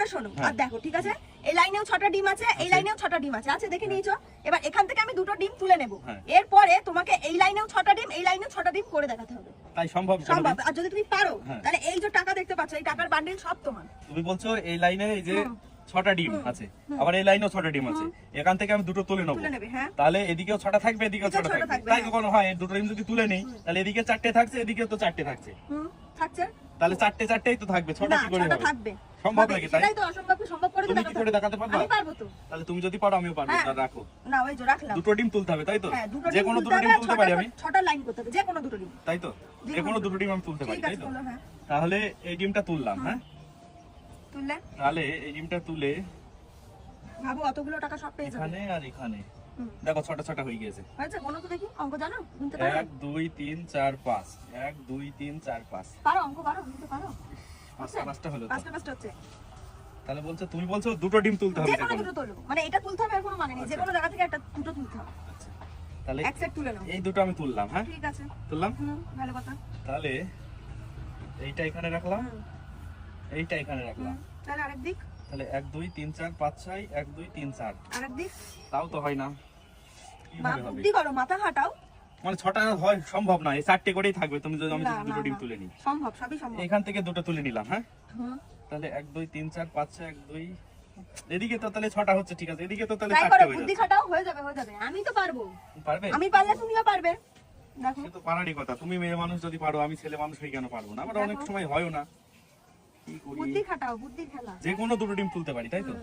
করে শোনো আর দেখো, ঠিক আছে? এই লাইনেও 6টা ডিম আছে, এই লাইনেও 6টা ডিম আছে, আছে দেখে নিয়েছো। এবার এখান থেকে আমি দুটো ডিম তুলে নেব, এরপরে তোমাকে এই লাইনেও 6টা ডিম, এই লাইনেও 6টা ডিম করে দেখাতে হবে। তাই সম্ভব? সম্ভব। আর যদি তুমি পারো তাহলে এই যে টাকা দেখতে পাচ্ছ, এই টাকার বান্ডিল সব তোমার। তুমি বলছো এই লাইনে এই যে 6টা ডিম আছে, আবার এই লাইনেও 6টা ডিম আছে, এখান থেকে আমি দুটো তুলে নেবো, তাহলে এদিকেও 6টা থাকবে, এদিকেও 6টা থাকবে। তাই কখনো হয়? দুটো ডিম যদি তুলে নেই তাহলে এদিকে 4টে থাকছে, এদিকেও তো 4টে থাকছে, থাকছে, তাহলে 4টেই তো থাকবে, 6টা কি করে হবে? সম্ভব নাকি? তাই তো অসম্ভবকে সম্ভব করে তুমি কি করে দেখাতে পারবে? আমি পারবো তো। তাহলে তুমি যদি পারো আমিও পারবো। রাখো না, ওই যে রাখলাম। দুটো ডিম তুলতে হবে তাই তো? যে কোনো দুটো ডিম তুলতে পারি আমি? 6টা লাইন করতে হবে, যে কোনো দুটো ডিম, তাই তো? যে কোনো দুটো ডিম আমি তুলতে পারি তাই তো? তাহলে এই ডিমটা তুললাম, হ্যাঁ তুললে, তাহলে এই ডিমটা তুলে ভাবো অতগুলো টাকা সব পেয়ে যাবে। এখানে আর এখানে দেখো 6টা হয়ে গেছে। আচ্ছা কোনো তো দেখি অঙ্ক জানো? গুনতে পারো? 1 2 3 4 5 1 2 3 4 5 পারো অঙ্ক? পারো? গুনতে পারো? পাঁচটা হলো তো। পাঁচটা হচ্ছে। তাহলে বলছো, তুমি বলছো দুটো ডিম তুলতে হবে, যে কোনো দুটো তুলো, মানে এটা তুলতে হবে আর কোনো মানে নেই, যে কোনো জায়গা থেকে একটা দুটো তুলতে হবে। আচ্ছা তাহলে এক সেট তুলে নাও। এই দুটো আমি তুললাম, হ্যাঁ ঠিক আছে, তুললাম। ভালো কথা। তাহলে এইটা এখানে রাখলাম, এইটা এখানে রাখলাম, তাহলে আরেক দিক, তাহলে 1 2 3 4 5 6 1 2 3 4 আরেক দিক। তাও তো হয় না, কিভাবে হবে? বুদ্ধি করো, মাথা হাঁটাও। মানে 6টা হয় সম্ভব না, এই 4টে করেই থাকবে। তুমি যদি আমি দুটো ডিম তুলে নিই, সম্ভব, সবই সম্ভব। এখান থেকে দুটো তুলে নিলাম, হ্যাঁ তাহলে 1 2 3 4 5 6 1 2, এদিকে তো তাহলে 6টা হচ্ছে, ঠিক আছে, এদিকে তো তাহলে 4টে হয়ে বুদ্ধি যাচ্ছে। খাটাও, হয়ে যাবে, হয়ে যাবে। আমি তো পারবো। পারবে? আমি পারলে তুমিও পারবে। দেখো সে তো পারারই কথা, তুমি মেয়ে মানুষ যদি পারো, আমি ছেলে মানুষ হই কেন পারবো না? আমার অনেক সময় হয়ও না। কি করি? বুদ্ধি খাটাও, বুদ্ধি খেলা। যে কোনো দুটো ডিম তুলতে পারি তাই তো?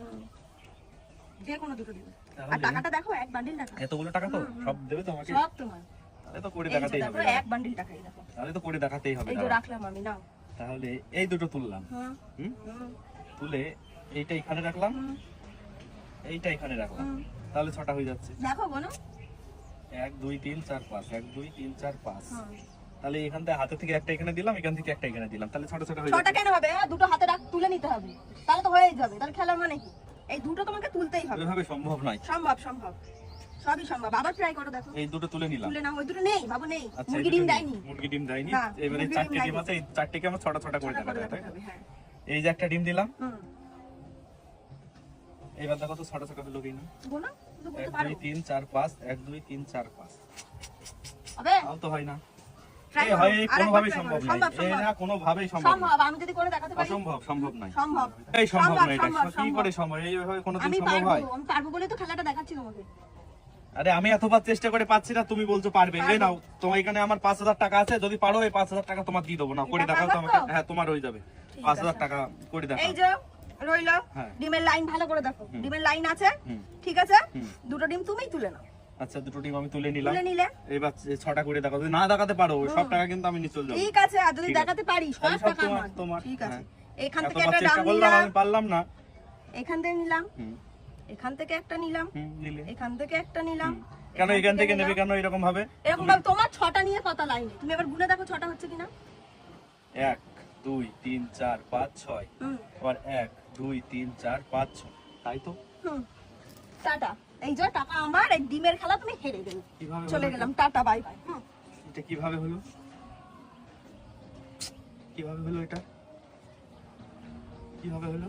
যে কোনো দুটো দিবে। আর টাকাটা দেখো, এক বান্ডিল টাকা। এতগুলো টাকা তো সব দেবে তো আমাকে? সব তোমার। তাহলে তো করে দেখাতেই হবে। এক বান্ডিল টাকাই দেখো। তাহলে তো করে দেখাতেই হবে। এই যে রাখলাম আমি, নাও। তাহলে এই দুটো তুললাম, তুলে এইটা এখানে রাখলাম, এইটা এখানে রাখলাম, তাহলে 6টা হয়ে যাচ্ছে। দেখো বোনো, 1 2 3 4 5 1 2 3 4 5, তাহলে এখান থেকে হাতে থেকে একটা এখানে দিলাম, এখান থেকে একটা এখানে দিলাম, তাহলে 6টা হয়ে যাচ্ছে। 6টা কেন হবে? দুটো হাতে তুলে নিতে হবে, তাহলে তো হয়েই যাবে। তাহলে খেলার মানে কি? এই দুটো তোমাকে তুলতেই হবে। এভাবে সম্ভব নয়। সম্ভব, সম্ভব, সবই সম্ভব। আবার ট্রাই করো, দেখো। এই দুটো তুলে নিলাম, তুলে নাও। ওই দুটো নেই বাবু, নেই। আচ্ছা, মুরগি ডিম দেয়নি। মুরগি ডিম দেয়নি। এবারে 4টে ডিম আছে, এই 4টেকে আমার 6টা করে দেখাতে হবে। হ্যাঁ, এই যে একটা ডিম দিলাম, এবার দেখো তো 6টা হলো কিনা। বলো, তো বলতে 1 পারো। 2 3 4 5 1 2 3 4 5, হবে? তাও তো হয় না। ট্রাই এই করো, হয় কোনোভাবেই আরেকবার সম্ভব try করো। নয়, এই না কোনোভাবেই সম্ভব নয়। সম্ভব, আমি যদি করে দেখাতে পারি। অসম্ভব, সম্ভব নয়। সম্ভব, এই সম্ভব নয়, এটা সম্ভব, কি করে সম্ভব? এইভাবে কোনোদিন আমি সম্ভব পারবো, হয়? আমি পারবো বলে তো খেলাটা দেখাচ্ছি তোমাকে। আরে আমি এতবার চেষ্টা করে পাচ্ছি না, তুমি বলছো পারবে। এই নাও, তোমার এখানে আমার 5000 টাকা আছে, যদি পারো এই 5000 টাকা তোমার দিয়ে দেবো। না করে দেখাও তো আমাকে। হ্যাঁ তোমার হয়ে যাবে 5000 টাকা করে দেখাও। এই যে রইলো, ডিমের লাইন ভালো করে দেখো। ডিমের লাইন আছে, ঠিক আছে? দুটো ডিম তুমিই তুলে নাও। আচ্ছা, দুটো ডিম আমি তুলে নিলাম। তুলে নিলে এবার 6টা করে দেখাও। যদি না দেখাতে পারো সব টাকা কিন্তু আমি নিয়ে চলে যাবো। ঠিক আছে, আর যদি দেখাতে পারি সব টাকা আমার। তোমার। ঠিক আছে, এখান থেকে এতবার একটা চেষ্টা ডাম করলাম, নিলাম, আমি পারলাম না। এখান থেকে নিলাম, এখান থেকে একটা নিলাম, নিলে এখান থেকে একটা নিলাম। কেন এখান থেকে নেবে কেন এরকম ভাবে? এরকম ভাবে তোমার 6টা নিয়ে কত লাইনে, তুমি এবার গুনে দেখো 6টা হচ্ছে কিনা। 1 2 3 4 5 6, আবার 1 2 3 4 5 6, তাই তো? টাটা। এই যে টাকা আমার, এই ডিমের খেলা তুমি হেরে গেলে। কিভাবে চলে গেলাম, টাটা, বাই বাই। এটা কিভাবে হলো? কিভাবে হলো এটা? কিভাবে হলো?